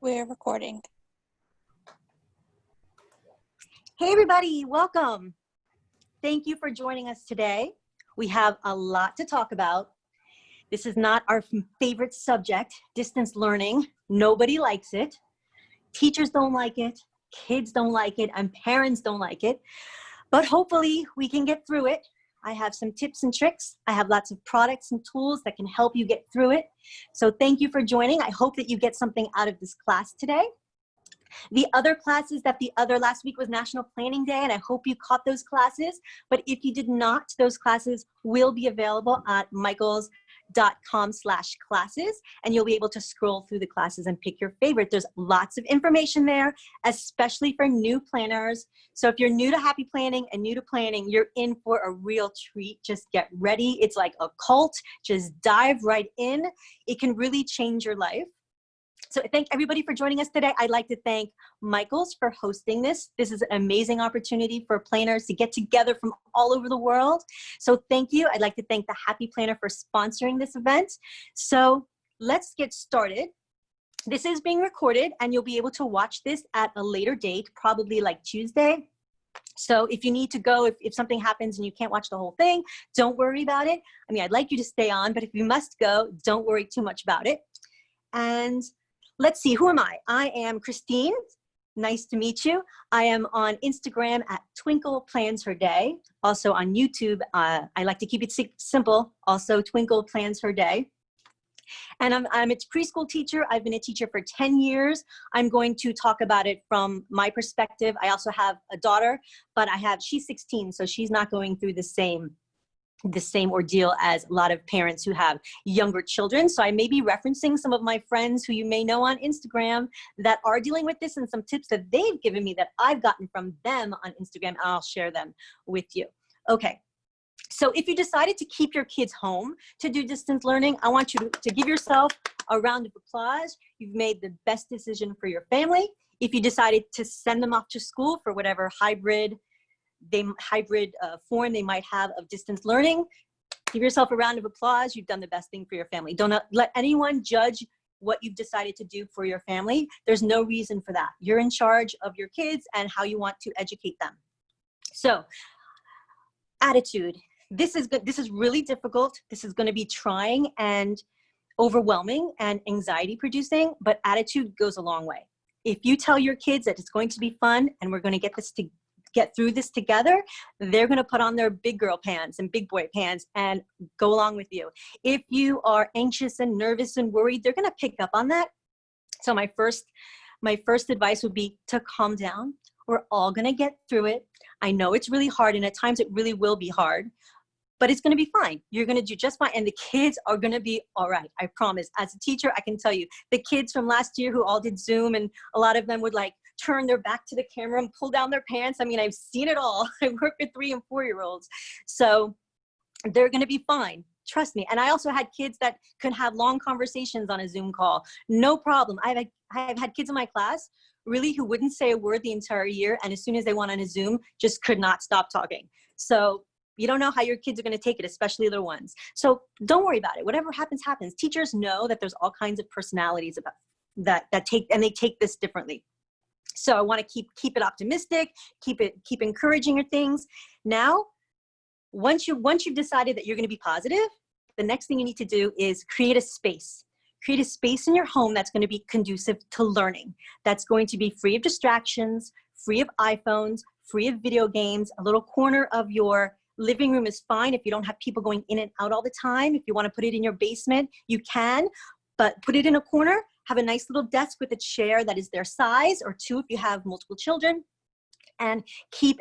We're recording. Hey everybody, welcome. Thank you for joining us today. We have a lot to talk about. This is not our favorite subject, distance learning. Nobody likes it. Teachers don't like it, kids don't like it, and parents don't like it. But hopefully we can get through it. I have some tips and tricks. I have lots of products and tools that can help you get through it. So thank you for joining. I hope that you get something out of this class today. The other classes last week was National Planning Day, and I hope you caught those classes. But if you did not, those classes will be available at michaels.com/classes, and you'll be able to scroll through the classes and pick your favorite. There's lots of information there, especially for new planners. So if you're new to Happy Planning and new to planning, you're in for a real treat. Just get ready. It's like a cult. Just dive right in. It can really change your life. So thank everybody for joining us today. I'd like to thank Michaels for hosting this. This is an amazing opportunity for planners to get together from all over the world. So thank you. I'd like to thank the Happy Planner for sponsoring this event. So let's get started. This is being recorded and you'll be able to watch this at a later date, probably like Tuesday. So if you need to go, if something happens and you can't watch the whole thing, don't worry about it. I mean, I'd like you to stay on, but if you must go, don't worry too much about it. And let's see, who am I? I am Christine. Nice to meet you. I am on Instagram at Twinkle Plans Her Day. Also on YouTube, I like to keep it simple. Also Twinkle Plans Her Day. And I'm a preschool teacher. I've been a teacher for 10 years. I'm going to talk about it from my perspective. I also have a daughter, but she's 16, so she's not going through the same ordeal as a lot of parents who have younger children. So I may be referencing some of my friends who you may know on Instagram that are dealing with this and some tips that they've given me that I've gotten from them on Instagram, and I'll share them with you. Okay. So if you decided to keep your kids home to do distance learning, I want you to give yourself a round of applause. You've made the best decision for your family. If you decided to send them off to school for whatever hybrid form they might have of distance learning, give yourself a round of applause. You've done the best thing for your family. Don't let anyone judge what you've decided to do for your family. There's no reason for that. You're in charge of your kids and how you want to educate them. So, attitude. This is good. This is really difficult. This is going to be trying and overwhelming and anxiety producing, but attitude goes a long way. If you tell your kids that it's going to be fun and we're going to get through this together, they're going to put on their big girl pants and big boy pants and go along with you. If you are anxious and nervous and worried, they're going to pick up on that. So my first advice would be to calm down. We're all going to get through it. I know it's really hard, and at times it really will be hard, but it's going to be fine. You're going to do just fine, and the kids are going to be all right. I promise. As a teacher, I can tell you, the kids from last year who all did Zoom, and a lot of them would like turn their back to the camera and pull down their pants. I mean, I've seen it all. I work with 3- and 4-year-olds. So they're going to be fine. Trust me. And I also had kids that could have long conversations on a Zoom call. No problem. I've had kids in my class really who wouldn't say a word the entire year. And as soon as they went on a Zoom, just could not stop talking. So you don't know how your kids are going to take it, especially little ones. So don't worry about it. Whatever happens, happens. Teachers know that there's all kinds of personalities about that take this differently. So I want to keep it optimistic, keep encouraging your things. Now, once you've decided that you're going to be positive, the next thing you need to do is create a space. Create a space in your home that's going to be conducive to learning. That's going to be free of distractions, free of iPhones, free of video games. A little corner of your living room is fine if you don't have people going in and out all the time. If you want to put it in your basement, you can, but put it in a corner. Have a nice little desk with a chair that is their size, or 2 if you have multiple children, and keep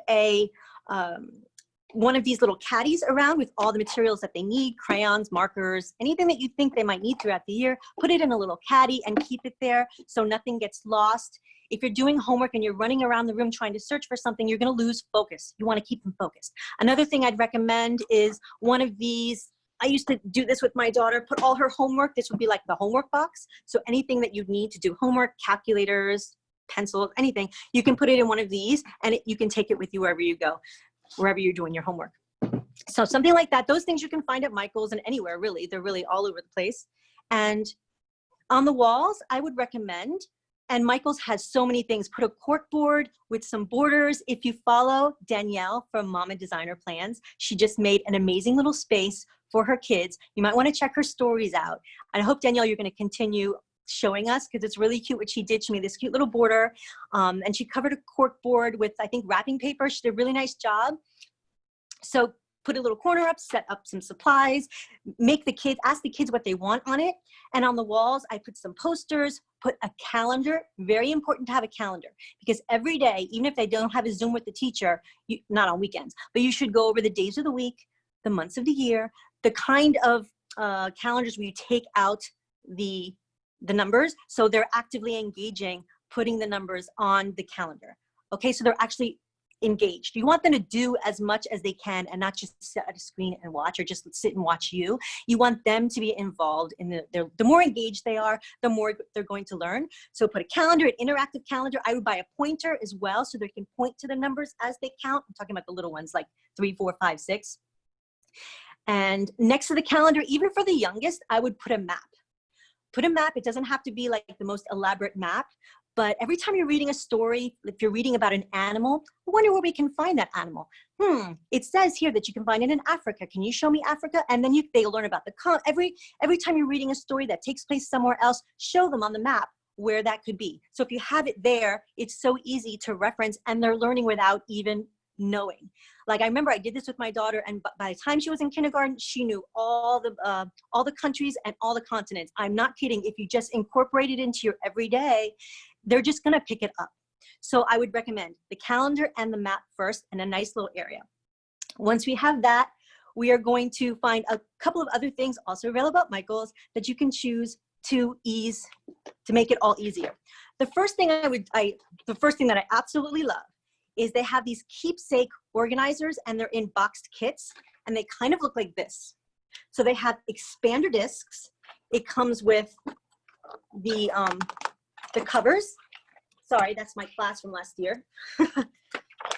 one of these little caddies around with all the materials that they need, crayons, markers, anything that you think they might need throughout the year. Put it in a little caddy and keep it there so nothing gets lost. If you're doing homework and you're running around the room trying to search for something, you're going to lose focus. You want to keep them focused. Another thing I'd recommend is one of these. I used to do this with my daughter, put all her homework. This would be like the homework box. So anything that you need to do homework, calculators, pencils, anything, you can put it in one of these, and you can take it with you wherever you go, wherever you're doing your homework. So something like that. Those things you can find at Michael's and anywhere, really. They're really all over the place. And on the walls, I would recommend And Michael's has so many things. Put a cork board with some borders. If you follow Danielle from Mama Designer Plans, she just made an amazing little space for her kids. You might want to check her stories out. And I hope, Danielle, you're going to continue showing us, because it's really cute what she did. She made this cute little border, and she covered a cork board with, I think, wrapping paper. She did a really nice job. So put a little corner up, set up some supplies, ask the kids what they want on it. And on the walls, I put some posters, put a calendar. Very important to have a calendar, because every day, even if they don't have a Zoom with the teacher, not on weekends, but you should go over the days of the week, the months of the year, the kind of calendars where you take out the numbers. So they're actively engaging, putting the numbers on the calendar. Okay, so they're actually engaged. You want them to do as much as they can and not just sit at a screen and watch, or just sit and watch you. You want them to be involved in the more engaged they are, the more they're going to learn. So put a calendar, an interactive calendar. I would buy a pointer as well, so they can point to the numbers as they count. I'm talking about the little ones like 3, 4, 5, 6. And next to the calendar, even for the youngest, I would put a map. Put a map. It doesn't have to be like the most elaborate map, but every time you're reading a story, if you're reading about an animal, I wonder where we can find that animal. It says here that you can find it in Africa. Can you show me Africa? And then they'll learn about every time you're reading a story that takes place somewhere else, show them on the map where that could be. So if you have it there, it's so easy to reference, and they're learning without even knowing. Like, I remember I did this with my daughter, and by the time she was in kindergarten, she knew all the countries and all the continents. I'm not kidding. If you just incorporate it into your everyday, they're just going to pick it up. So I would recommend the calendar and the map first, and a nice little area. Once we have that, we are going to find a couple of other things also available at Michael's that you can choose to make it all easier. The first thing that I absolutely love is they have these keepsake organizers, and they're in boxed kits, and they kind of look like this. So they have expander discs. It comes with the covers. Sorry, that's my class from last year.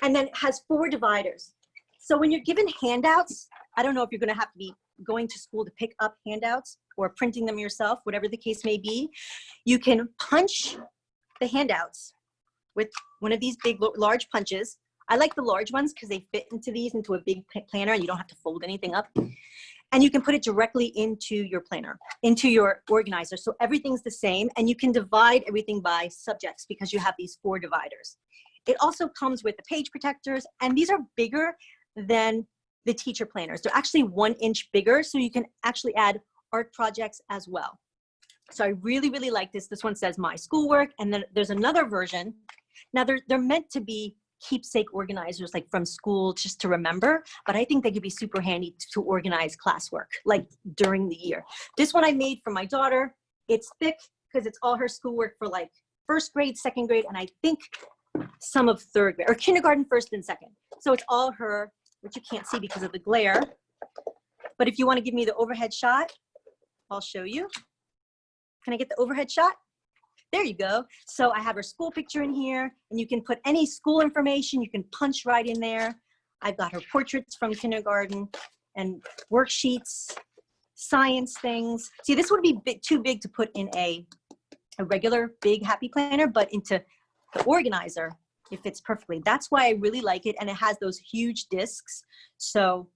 And then it has 4 dividers. So when you're given handouts, I don't know if you're gonna have to be going to school to pick up handouts or printing them yourself, whatever the case may be, you can punch the handouts with one of these big, large punches. I like the large ones because they fit into a big planner, and you don't have to fold anything up. And you can put it directly into your planner, into your organizer. So everything's the same, and you can divide everything by subjects because you have these 4 dividers. It also comes with the page protectors, and these are bigger than the teacher planners. They're actually 1 inch bigger, so you can actually add art projects as well. So I really, really like this. This one says My Schoolwork, and then there's another version. Now they're meant to be keepsake organizers, like from school, just to remember, but I think they could be super handy to organize classwork, like during the year. This one I made for my daughter. It's thick because it's all her schoolwork for like 1st grade, 2nd grade, and I think some of 3rd grade, or kindergarten, 1st and 2nd. So it's all her, which you can't see because of the glare. But if you want to give me the overhead shot, I'll show you. Can I get the overhead shot? There you go. So I have her school picture in here, and you can put any school information. You can punch right in there. I've got her portraits from kindergarten and worksheets, science things. See, this would be too big to put in a regular big happy planner, but into the organizer, it fits perfectly. That's why I really like it. And it has those huge discs. So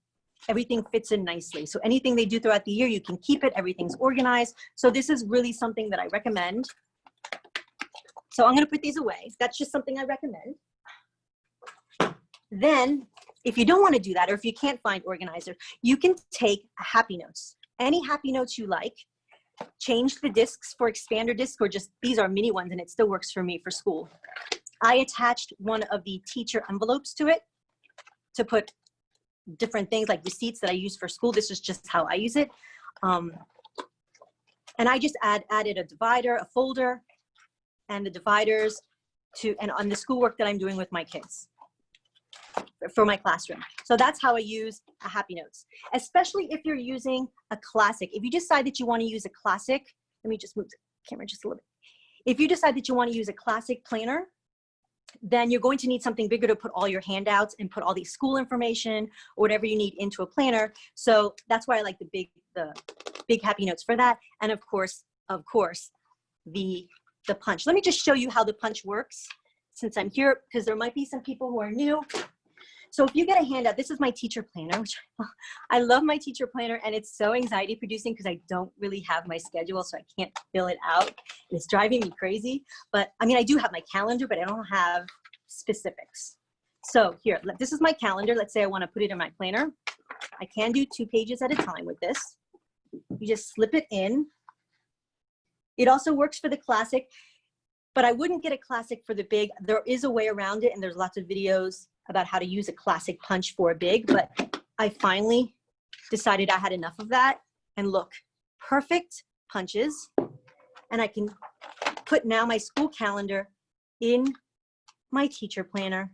everything fits in nicely. So anything they do throughout the year, you can keep it. Everything's organized. So this is really something that I recommend. So I'm going to put these away. That's just something I recommend. Then, if you don't want to do that, or if you can't find organizer, you can take Happy Notes. Any Happy Notes you like, change the discs for expander discs, or just, these are mini ones, and it still works for me for school. I attached one of the teacher envelopes to it to put different things like receipts that I use for school. This is just how I use it. And I just added a divider, a folder, and the dividers and on the schoolwork that I'm doing with my kids for my classroom. So that's how I use a Happy Notes, especially if you're using a classic. If you decide that you want to use a classic, let me just move the camera just a little bit. If you decide that you want to use a classic planner, then you're going to need something bigger to put all your handouts and put all the school information or whatever you need into a planner. So that's why I like the big Happy Notes for that. And of course, the the punch. Let me just show you how the punch works since I'm here, because there might be some people who are new. So if you get a handout, this is my teacher planner, which I love my teacher planner, and it's so anxiety producing because I don't really have my schedule, so I can't fill it out. It's driving me crazy. But I mean, I do have my calendar, but I don't have specifics. So here, this is my calendar. Let's say I want to put it in my planner. I can do 2 pages at a time with this. You just slip it in. It also works for the classic, but I wouldn't get a classic for the big. There is a way around it, and there's lots of videos about how to use a classic punch for a big, but I finally decided I had enough of that. And look, perfect punches. And I can put now my school calendar in my teacher planner,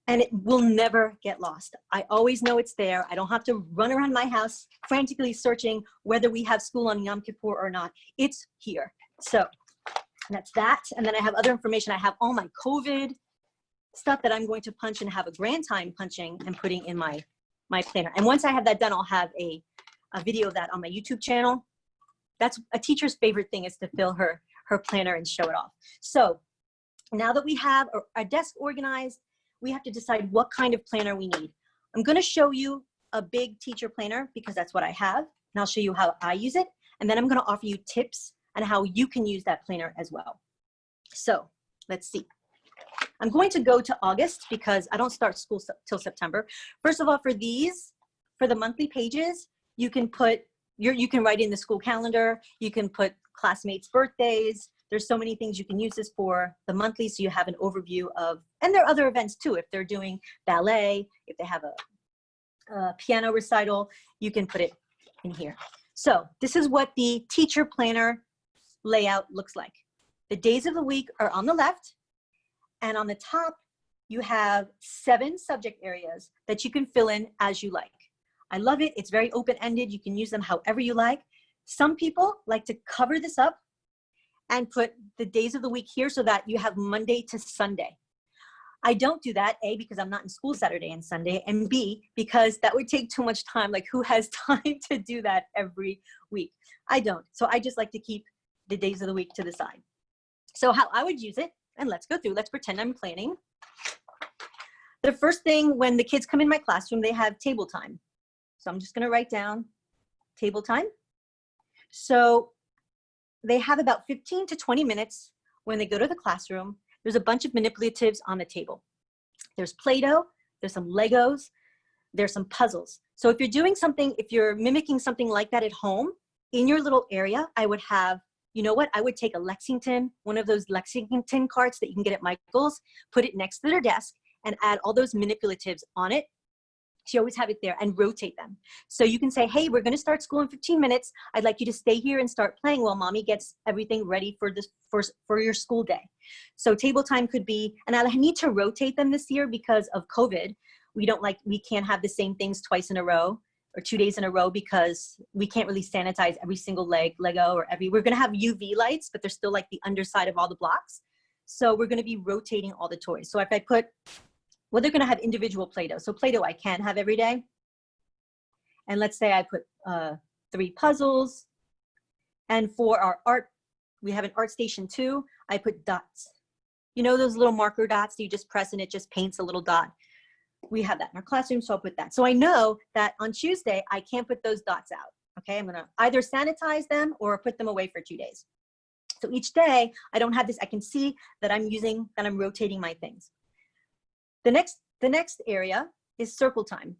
and it will never get lost. I always know it's there. I don't have to run around my house frantically searching whether we have school on Yom Kippur or not. It's here. So that's that. And then I have other information. I have all my COVID stuff that I'm going to punch and have a grand time punching and putting in my planner. And once I have that done, I'll have a video of that on my YouTube channel. That's a teacher's favorite thing, is to fill her planner and show it off. So now that we have our desk organized, we have to decide what kind of planner we need. I'm going to show you a big teacher planner because that's what I have, and I'll show you how I use it. And then I'm going to offer you tips on how you can use that planner as well. So let's see. I'm going to go to August because I don't start school till September. First of all, for the monthly pages, you can put you can write in the school calendar. You can put classmates' birthdays. There's so many things you can use this for the monthly, so you have an overview of, and there are other events too. If they're doing ballet, if they have a piano recital, you can put it in here. So this is what the teacher planner layout looks like. The days of the week are on the left, and on the top, you have 7 subject areas that you can fill in as you like. I love it. It's very open-ended. You can use them however you like. Some people like to cover this up and put the days of the week here so that you have Monday to Sunday. I don't do that, A, because I'm not in school Saturday and Sunday, and B, because that would take too much time. Like, who has time to do that every week? I don't. So I just like to keep the days of the week to the side. So how I would use it, and let's go through. Let's pretend I'm planning. The first thing, when the kids come in my classroom, they have table time. So I'm just going to write down table time. So they have about 15 to 20 minutes when they go to the classroom. There's a bunch of manipulatives on the table. There's Play-Doh, there's some Legos, there's some puzzles. So if you're doing something, if you're mimicking something like that at home, in your little area, I would have, you know what, I would take a Lexington, one of those Lexington carts that you can get at Michael's, put it next to their desk and add all those manipulatives on it. So you always have it there and rotate them. So you can say, hey, we're gonna start school in 15 minutes. I'd like you to stay here and start playing while mommy gets everything ready for this for your school day. So table time could be, and I need to rotate them this year because of COVID. We can't have the same things twice in a row or 2 days in a row because we can't really sanitize every single Lego or we're gonna have UV lights, but they're still like the underside of all the blocks. So we're gonna be rotating all the toys. So if I put, well, they're gonna have individual Play-Doh. So Play-Doh I can have every day. And let's say I put 3 puzzles. And for our art, we have an art station 2, I put dots. You know those little marker dots that you just press and it just paints a little dot? We have that in our classroom, so I'll put that. So I know that on Tuesday, I can't put those dots out, okay? I'm gonna either sanitize them or put them away for 2 days. So each day, I don't have this, I can see that I'm rotating my things. The next area is circle time.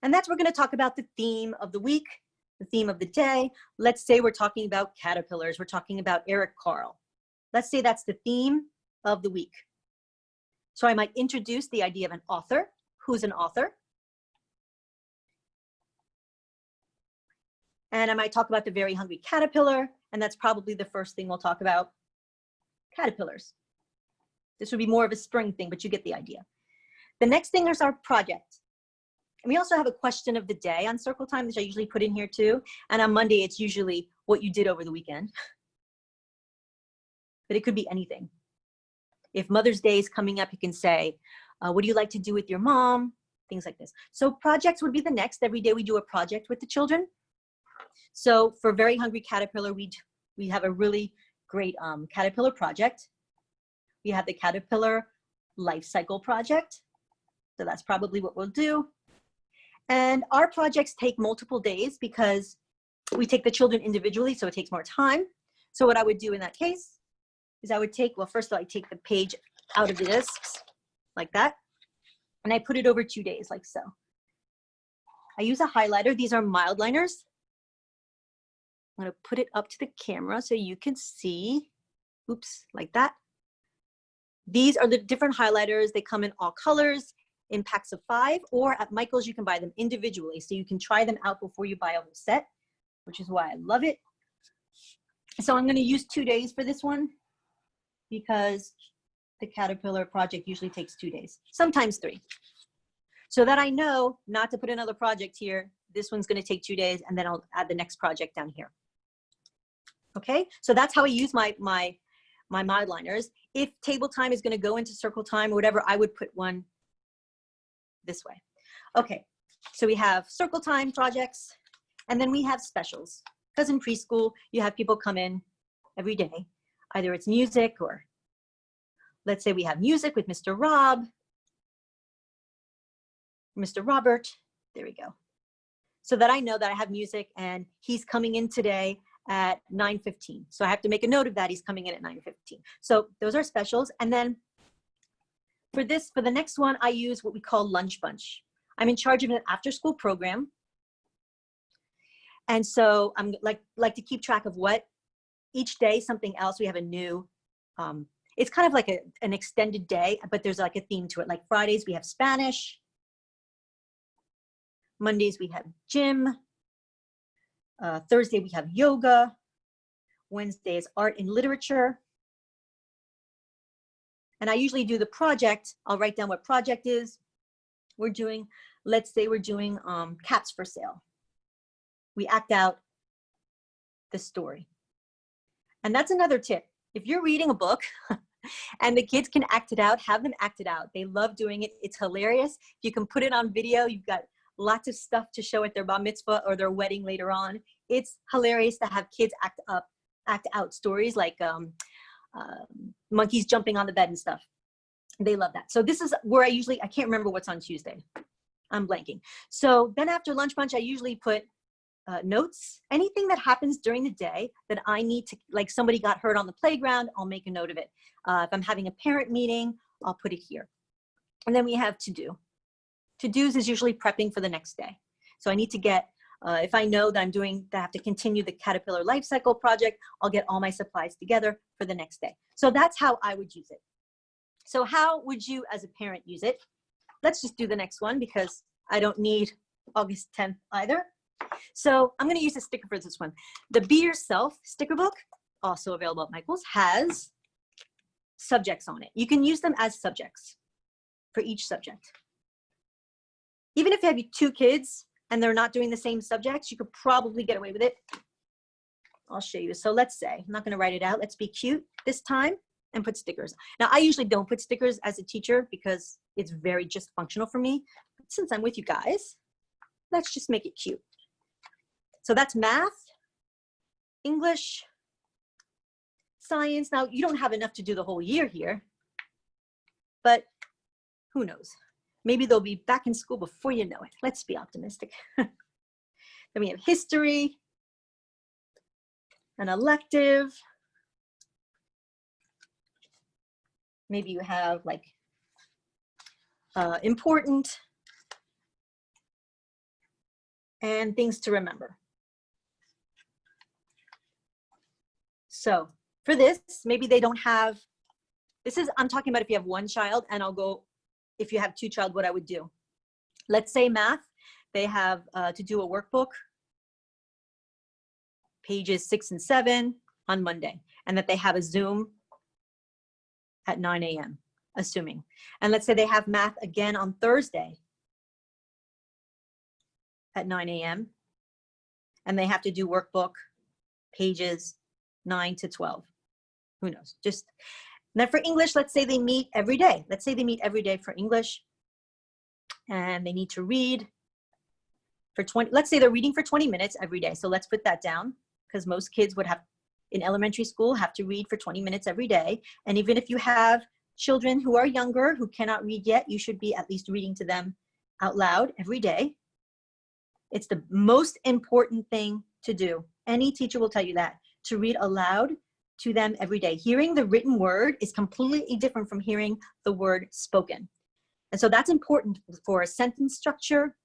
And that's, we're gonna talk about the theme of the week, the theme of the day. Let's say we're talking about caterpillars, we're talking about Eric Carle. Let's say that's the theme of the week. So I might introduce the idea of an author. Who's an author? And I might talk about the very hungry caterpillar, and that's probably the first thing we'll talk about, caterpillars. This would be more of a spring thing, but you get the idea. The next thing is our project. And we also have a question of the day on circle time, which I usually put in here too. And on Monday, it's usually what you did over the weekend. But it could be anything. If Mother's Day is coming up, you can say, what do you like to do with your mom? Things like this. So projects would be the next. Every day we do a project with the children. So for Very Hungry Caterpillar, we have a really great caterpillar project. We have the Caterpillar Life Cycle Project. So that's probably what we'll do. And our projects take multiple days because we take the children individually, so it takes more time. So what I would do in that case is I would take, well, first of all, I take the page out of the discs like that, and I put it over 2 days like so. I use a highlighter. These are Mildliners. I'm gonna put it up to the camera so you can see, oops, like that. These are the different highlighters. They come in all colors, in packs of 5, or at Michael's, you can buy them individually. So you can try them out before you buy a whole set, which is why I love it. So I'm gonna use 2 days for this one because the Caterpillar project usually takes 2 days, sometimes 3. So that I know not to put another project here. This one's gonna take 2 days, and then I'll add the next project down here. Okay, so that's how I use my Mildliners. If table time is gonna go into circle time or whatever, I would put one this way. Okay, so we have circle time projects, and then we have specials. Because in preschool, you have people come in every day. Either it's music, or let's say we have music with Mr. Rob, Mr. Robert, there we go. So that I know that I have music and he's coming in today at 9:15. So I have to make a note of that, he's coming in at 9:15. So those are specials. And then for the next one, I use what we call Lunch Bunch. I'm in charge of an after-school program. And so I'm like to keep track of what each day, something else. We have a new, it's kind of like an extended day, but there's like a theme to it. Like Fridays, we have Spanish. Mondays, we have gym. Thursday, we have yoga. Wednesday is art and literature. And I usually do the project. I'll write down what project is we're doing. Let's say we're doing Cats for Sale. We act out the story. And that's another tip. If you're reading a book and the kids can act it out, have them act it out. They love doing it. It's hilarious. You can put it on video. You've got lots of stuff to show at their bar mitzvah or their wedding later on. It's hilarious to have kids act out stories like monkeys jumping on the bed and stuff. They love that. So this is where I can't remember what's on Tuesday. I'm blanking. So then after Lunch Bunch, I usually put notes, anything that happens during the day that I need to, like somebody got hurt on the playground, I'll make a note of it. If I'm having a parent meeting, I'll put it here. And then we have to-do. To-dos is usually prepping for the next day. So I need to get, if I know that I have to continue the Caterpillar Life Cycle project, I'll get all my supplies together for the next day. So that's how I would use it. So how would you as a parent use it? Let's just do the next one because I don't need August 10th either. So I'm going to use a sticker for this one. The Be Yourself sticker book, also available at Michael's, has subjects on it. You can use them as subjects for each subject. Even if you have 2 kids and they're not doing the same subjects, you could probably get away with it. I'll show you. So let's say, I'm not going to write it out. Let's be cute this time and put stickers. Now, I usually don't put stickers as a teacher because it's very just functional for me. But since I'm with you guys, let's just make it cute. So that's math, English, science. Now, you don't have enough to do the whole year here, but who knows? Maybe they'll be back in school before you know it. Let's be optimistic. Then we have history, an elective. Maybe you have like important and things to remember. So for this, maybe they don't have, I'm talking about if you have 1 child, and I'll go, if you have 2 child, what I would do. Let's say math, they have to do a workbook, pages 6 and 7 on Monday, and that they have a Zoom at 9 a.m., assuming. And let's say they have math again on Thursday at 9 a.m., and they have to do workbook, pages 9 to 12. Who knows? Just then for English, let's say they meet every day. Let's say they meet every day for English, and they need to read for 20, let's say they're reading for 20 minutes every day. So let's put that down, because most kids would have, in elementary school, have to read for 20 minutes every day. And even if you have children who are younger, who cannot read yet, you should be at least reading to them out loud every day. It's the most important thing to do. Any teacher will tell you that, to read aloud to them every day. Hearing the written word is completely different from hearing the word spoken. And so that's important for a sentence structure,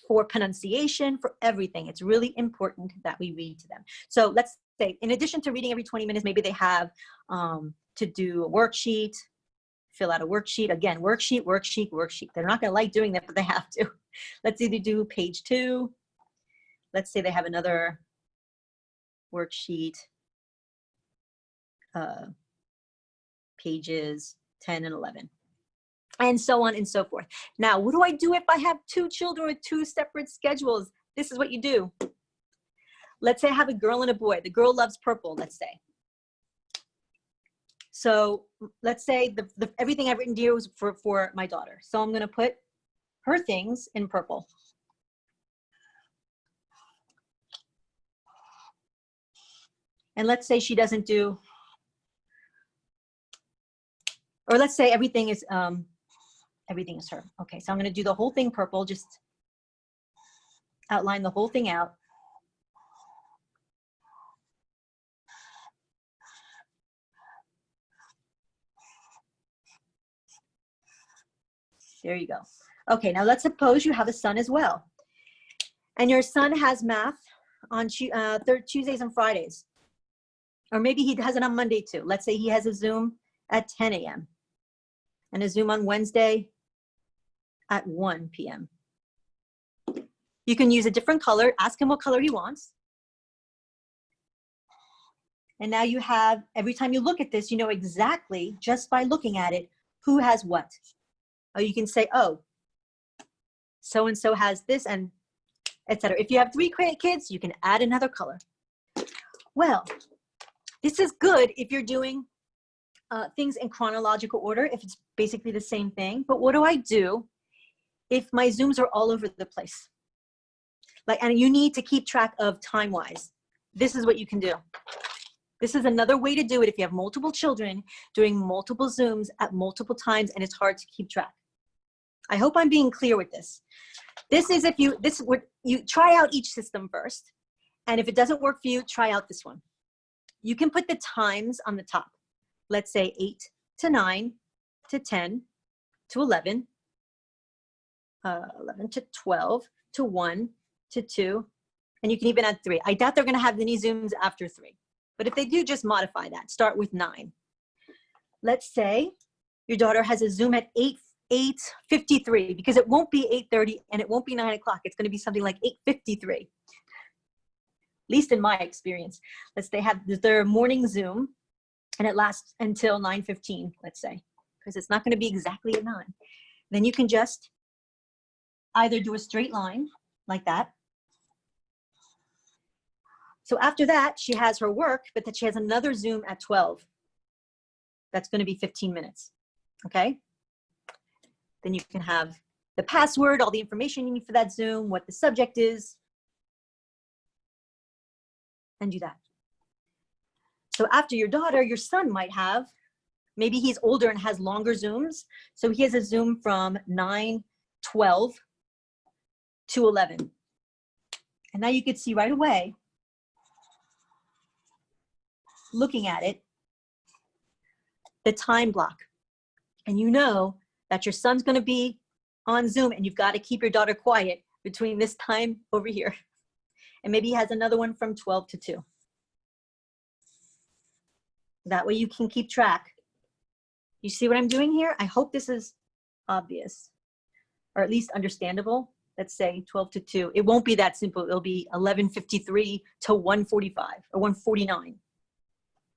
for pronunciation, for everything. It's really important that we read to them. So let's say, in addition to reading every 20 minutes, maybe they have to do a worksheet, fill out a worksheet. Again, worksheet, worksheet, worksheet. They're not gonna like doing that, but they have to. Let's either do page 2. Let's say they have another worksheet, pages 10 and 11. And so on and so forth. Now, what do I do if I have 2 children with 2 separate schedules? This is what you do. Let's say I have a girl and a boy. The girl loves purple, let's say. So let's say everything I've written here was for my daughter. So I'm gonna put her things in purple. And let's say she doesn't do, or let's say everything is her. Okay, so I'm gonna do the whole thing purple, just outline the whole thing out. There you go. Okay, now let's suppose you have a son as well. And your son has math on Tuesdays and Fridays. Or maybe he has it on Monday too. Let's say he has a Zoom at 10 a.m. and a Zoom on Wednesday at 1 p.m. You can use a different color. Ask him what color he wants. And now you have, every time you look at this, you know exactly, just by looking at it, who has what. Or you can say, oh, so-and-so has this, and etc. If you have 3 kids, you can add another color. Well, this is good if you're doing things in chronological order, if it's basically the same thing. But what do I do if my Zooms are all over the place? Like, and you need to keep track of time-wise. This is what you can do. This is another way to do it if you have multiple children doing multiple Zooms at multiple times and it's hard to keep track. I hope I'm being clear with this. This is if you try out each system first, and if it doesn't work for you, try out this one. You can put the times on the top. Let's say 8 to 9 to 10 to 11, 11 to 12 to 1 to 2, and you can even add 3. I doubt they're gonna have any Zooms after 3, but if they do, just modify that. Start with 9. Let's say your daughter has a Zoom at 8:53, because it won't be 8:30 and it won't be 9 o'clock. It's gonna be something like 8:53. At least in my experience. They have their morning Zoom and it lasts until 9:15, let's say, because it's not gonna be exactly at 9. Then you can just either do a straight line like that. So after that, she has her work, but then she has another Zoom at 12. That's gonna be 15 minutes, okay? Then you can have the password, all the information you need for that Zoom, what the subject is, and do that. So after your daughter, your son might have, maybe he's older and has longer Zooms. So he has a Zoom from 9:12 to 11. And now you could see right away, looking at it, the time block. And you know that your son's gonna be on Zoom and you've got to keep your daughter quiet between this time over here. And maybe he has another one from 12 to 2. That way you can keep track. You see what I'm doing here? I hope this is obvious, or at least understandable. Let's say 12 to 2. It won't be that simple. It'll be 11:53 to 1:45 or 1:49.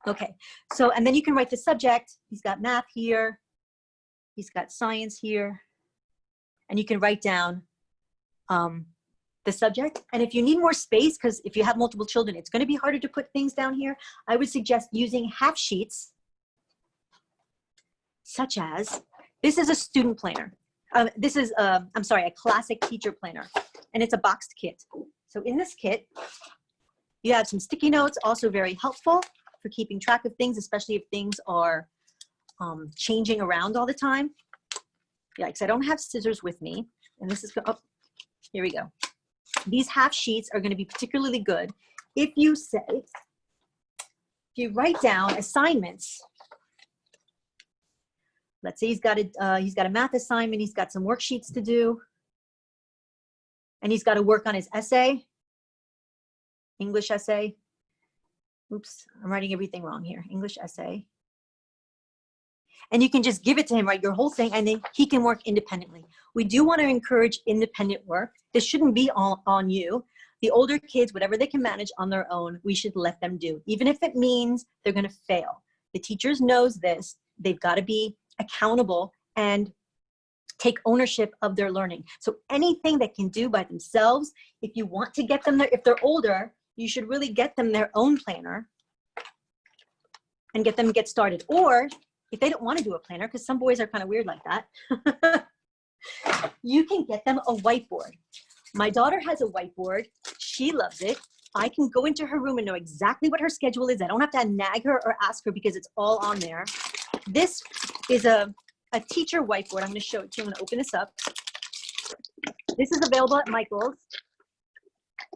Okay, so, and then you can write the subject. He's got math here. He's got science here. And you can write down the subject. And if you need more space, because if you have multiple children, it's going to be harder to put things down here, I would suggest using half sheets, such as, this is a student planner. This is, I'm sorry, a classic teacher planner. and it's a boxed kit. So in this kit, you have some sticky notes, also very helpful for keeping track of things, especially if things are changing around all the time. Yikes, I don't have scissors with me. And this is, oh, here we go. These half sheets are going to be particularly good if you say, if you write down assignments. Let's say he's got a math assignment, he's got some worksheets to do, and he's got to work on his essay, English essay. Oops, I'm writing everything wrong here. English essay. And you can just give it to him, right? Your whole thing, and then he can work independently. We do want to encourage independent work. This shouldn't be all on you. The older kids, whatever they can manage on their own, we should let them do, even if it means they're going to fail. The teachers knows this. They've got to be accountable and take ownership of their learning. So anything they can do by themselves, if you want to get them there, if they're older, you should really get them their own planner and get them to get started. Or if they don't want to do a planner, because some boys are kind of weird like that, you can get them a whiteboard. My daughter has a whiteboard. She loves it. I can go into her room and know exactly what her schedule is. I don't have to nag her or ask her because it's all on there. This is a teacher whiteboard. I'm going to show it to you. I'm going to open this up. This is available at Michael's.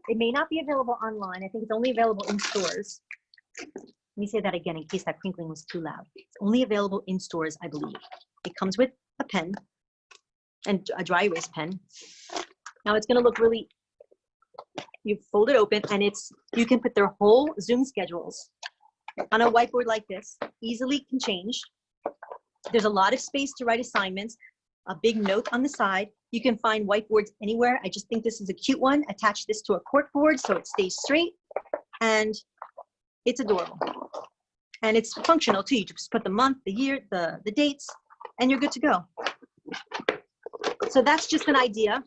It may not be available online. I think it's only available in stores. Let me say that again in case that crinkling was too loud. It's only available in stores, I believe. It comes with a pen and a dry erase pen. Now it's going to look really, you fold it open and you can put their whole Zoom schedules on a whiteboard like this. Easily can change. There's a lot of space to write assignments, a big note on the side. You can find whiteboards anywhere. I just think this is a cute one. Attach this to a cork board so it stays straight, and it's adorable. And it's functional too. You just put the month, the year, the dates, and you're good to go. So that's just an idea.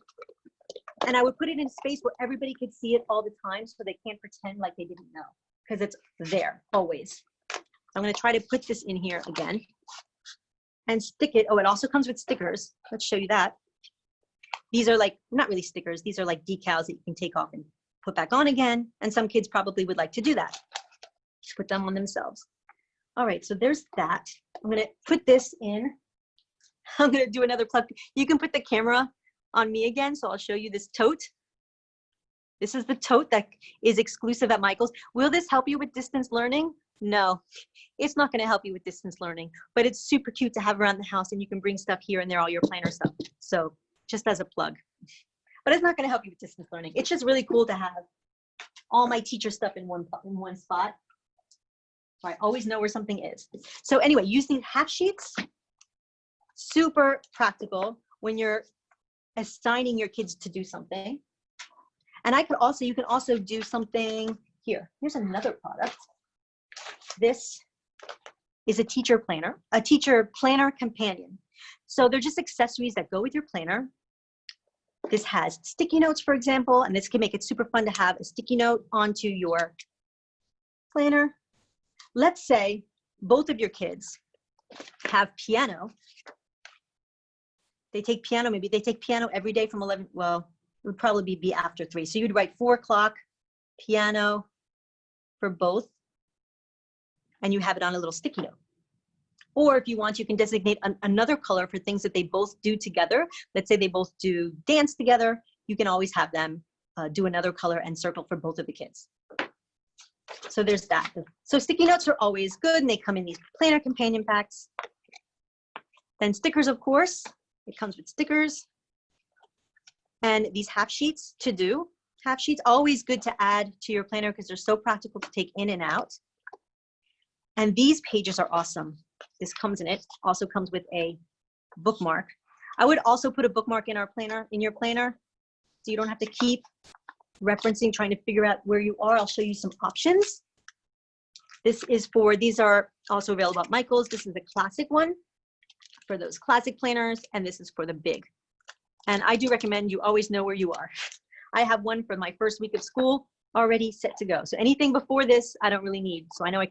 And I would put it in space where everybody could see it all the time so they can't pretend like they didn't know, because it's there always. I'm going to try to put this in here again and stick it. Oh, it also comes with stickers. Let's show you that. These are like, not really stickers. These are like decals that you can take off and put back on again. And some kids probably would like to do that. Put them on themselves. All right, so there's that. I'm going to put this in. I'm going to do another plug. You can put the camera on me again, so I'll show you this tote. This is the tote that is exclusive at Michael's. Will this help you with distance learning? No, it's not going to help you with distance learning, but it's super cute to have around the house, and you can bring stuff here and there, all your planner stuff. So just as a plug, but it's not going to help you with distance learning. It's just really cool to have all my teacher stuff in one spot. So I always know where something is. So anyway, use these half sheets. Super practical when you're assigning your kids to do something. And you can also do something here. Here's another product. This is a teacher planner companion. So they're just accessories that go with your planner. This has sticky notes, for example, and this can make it super fun to have a sticky note onto your planner. Let's say both of your kids have piano. They take piano, maybe they take piano every day from 11, well, it would probably be after 3. So you'd write 4 o'clock piano for both, and you have it on a little sticky note. Or if you want, you can designate another color for things that they both do together. Let's say they both do dance together. You can always have them do another color and circle for both of the kids. So there's that. So sticky notes are always good, and they come in these planner companion packs. Then stickers, of course. It comes with stickers. And these half sheets to do. Half sheets, always good to add to your planner because they're so practical to take in and out. And these pages are awesome. This comes in it. Also comes with a bookmark. I would also put a bookmark in your planner, so you don't have to keep referencing, trying to figure out where you are. I'll show you some options. These are also available at Michael's. This is the classic one for those classic planners, and this is for the big. And I do recommend you always know where you are. I have one for my first week of school already set to go. So anything before this, I don't really need. So I know I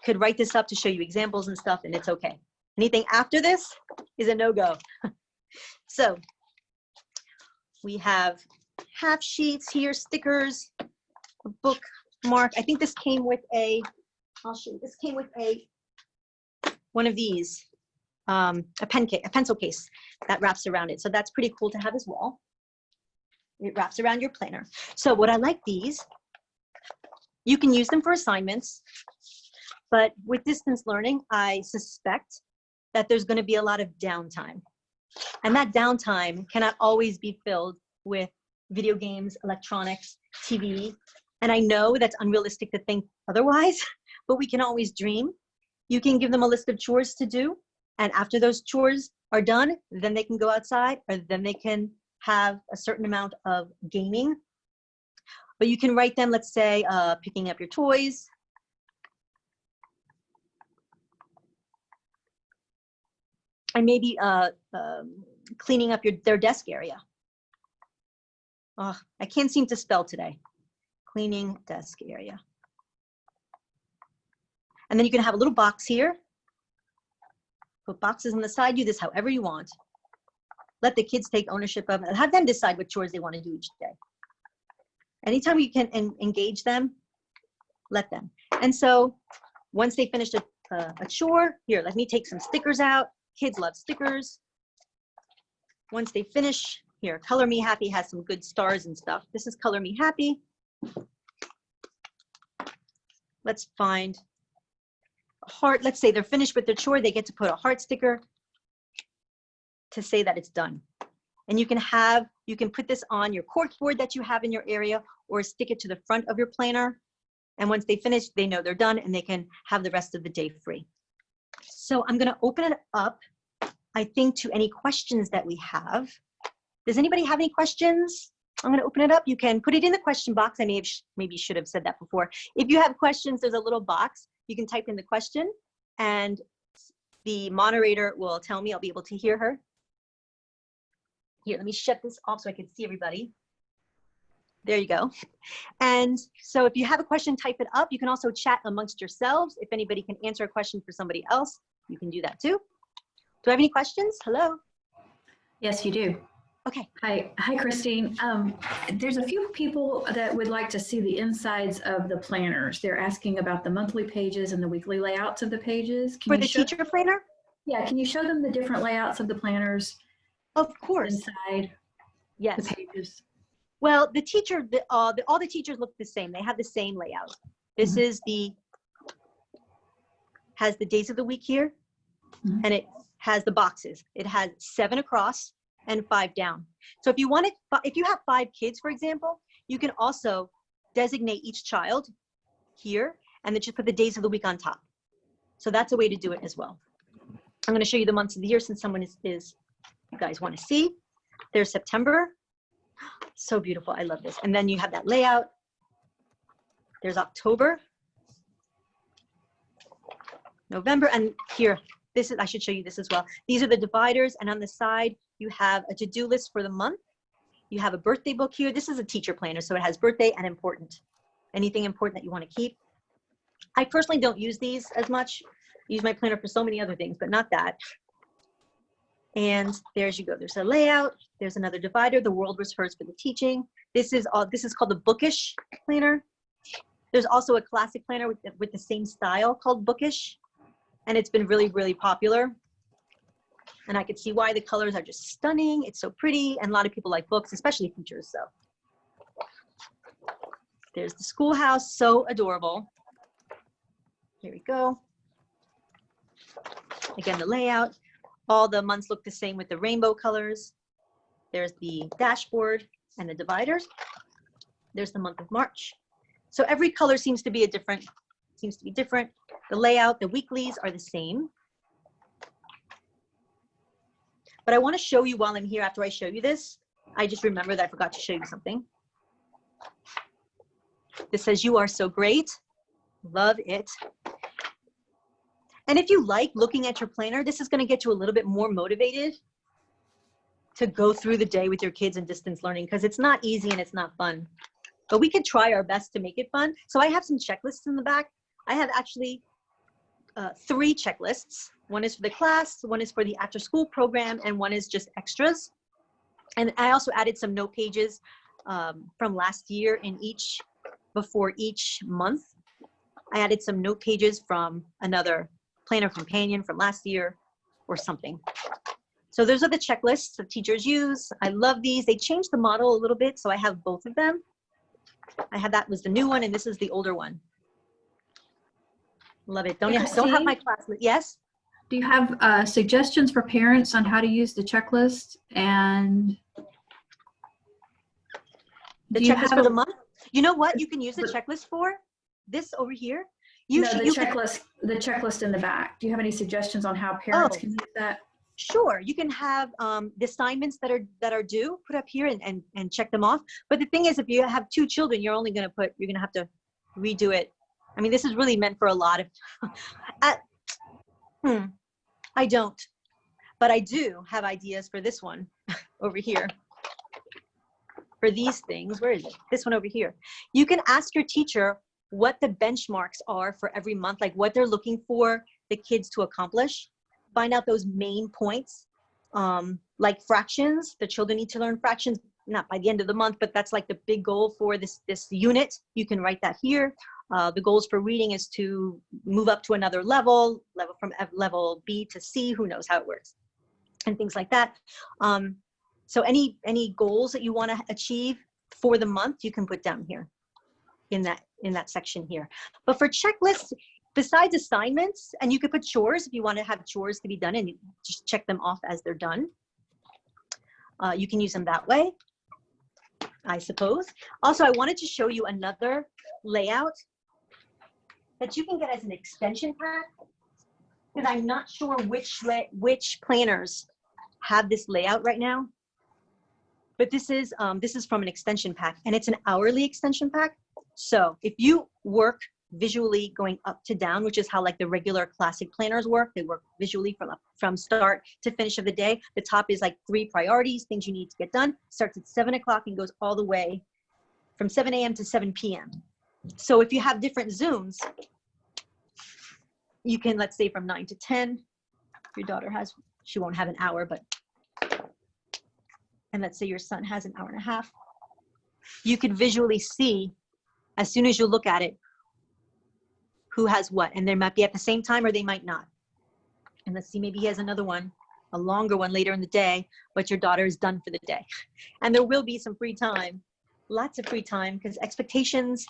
could write this up to show you examples and stuff, and it's okay. Anything after this is a no-go. So We have half sheets here, stickers, a bookmark. I think this came with a, I'll show you, this came with one of these, a pencil case that wraps around it. So that's pretty cool to have as well. It wraps around your planner. So what I like these, you can use them for assignments, but with distance learning, I suspect that there's going to be a lot of downtime. And that downtime cannot always be filled with video games, electronics, TV. And I know that's unrealistic to think otherwise, but we can always dream. You can give them a list of chores to do. And after those chores are done, then they can go outside, or then they can have a certain amount of gaming. But you can write them, let's say, picking up your toys. And maybe cleaning up their desk area. Oh, I can't seem to spell today. Cleaning desk area. And then you can have a little box here. Put boxes on the side, do this however you want. Let the kids take ownership of it. Have them decide what chores they want to do each day. Anytime you can engage them, let them. And so once they finish a chore, here, let me take some stickers out. Kids love stickers. Once they finish, here, Color Me Happy has some good stars and stuff. This is Color Me Happy. Let's find a heart. Let's say they're finished with their chore. They get to put a heart sticker to say that it's done. And you can put this on your cork board that you have in your area, or stick it to the front of your planner. And once they finish, they know they're done and they can have the rest of the day free. So I'm going to open it up, I think, to any questions that we have. Does anybody have any questions? I'm going to open it up. You can put it in the question box. I maybe should have said that before. If you have questions, there's a little box. You can type in the question and the moderator will tell me. I'll be able to hear her. Here, let me shut this off so I can see everybody. There you go. And so if you have a question, type it up. You can also chat amongst yourselves. If anybody can answer a question for somebody else, you can do that too. Do I have any questions? Hello? Yes, you do. Okay. Hi, Christine. There's a few people that would like to see the insides of the planners. They're asking about the monthly pages and the weekly layouts of the pages. For the teacher planner? Yeah, can you show them the different layouts of the planners? Of course. Inside yes. the pages. Well, the teacher, all the teachers look the same. They have the same layout. This is has the days of the week here, and it has the boxes. It has 7 across and 5 down. So if you have 5 kids, for example, you can also designate each child here, and then just put the days of the week on top. So that's a way to do it as well. I'm going to show you the months of the year since someone you guys want to see. There's September. So beautiful. I love this. And then you have that layout. There's October, November, and here, I should show you this as well. These are the dividers, and on the side, you have a to-do list for the month. You have a birthday book here. This is a teacher planner, so it has birthday and important. Anything important that you want to keep. I personally don't use these as much. I use my planner for so many other things, but not that. And there's you go. There's a layout. There's another divider. The world was hers for the teaching. This is called the Bookish planner. There's also a classic planner with the same style called Bookish, and it's been really, really popular. And I could see why. The colors are just stunning. It's so pretty, and a lot of people like books, especially teachers. So there's the schoolhouse, so adorable. Here we go. Again, the layout. All the months look the same with the rainbow colors. There's the dashboard and the dividers. There's the month of March. So every color seems to be different. The layout, the weeklies are the same. But I want to show you while I'm here, after I show you this, I just remember that I forgot to show you something. This says, "You are so great." Love it. And if you like looking at your planner, this is going to get you a little bit more motivated to go through the day with your kids in distance learning, because it's not easy and it's not fun. But we can try our best to make it fun. So I have some checklists in the back. I have actually 3 checklists. One is for the class, one is for the after school program, and one is just extras. And I also added some note pages from last year before each month. I added some note pages from another planner companion from last year or something. So those are the checklists that teachers use. I love these. They changed the model a little bit, so I have both of them. That was the new one, and this is the older one. Love it. Don't have my class list. Yes? Do you have suggestions for parents on how to use the checklist? And the checklist for the month? You know what you can use the checklist for? This over here. The checklist in the back. Do you have any suggestions on how parents can use that? Sure, you can have the assignments that are due put up here and check them off. But the thing is, if you have 2 children, you're going to have to redo it. I mean, this is really meant for a lot of. I don't, but I do have ideas for this one over here. For these things, where is it? This one over here. You can ask your teacher what the benchmarks are for every month, like what they're looking for the kids to accomplish. Find out those main points, like fractions. The children need to learn fractions, not by the end of the month, but that's like the big goal for this unit. You can write that here. The goals for reading is to move up to another level from level B to C, who knows how it works, and things like that. So any goals that you want to achieve for the month, you can put down here in that section here. But for checklists, besides assignments, and you could put chores if you want to have chores to be done and you just check them off as they're done. You can use them that way, I suppose. Also, I wanted to show you another layout that you can get as an extension pack, because I'm not sure which planners have this layout right now. But this is from an extension pack, and it's an hourly extension pack. So if you work visually going up to down, which is how like the regular classic planners work, they work visually from start to finish of the day. The top is like 3 priorities, things you need to get done. Starts at 7 o'clock and goes all the way from 7 a.m. to 7 p.m. So if you have different Zooms, you can, let's say from 9 to 10, your daughter she won't have an hour, but, and let's say your son has an hour and a half. You could visually see, as soon as you look at it, who has what, and they might be at the same time or they might not. And let's see, maybe he has another one, a longer one later in the day, but your daughter is done for the day. And there will be some free time, lots of free time, because expectations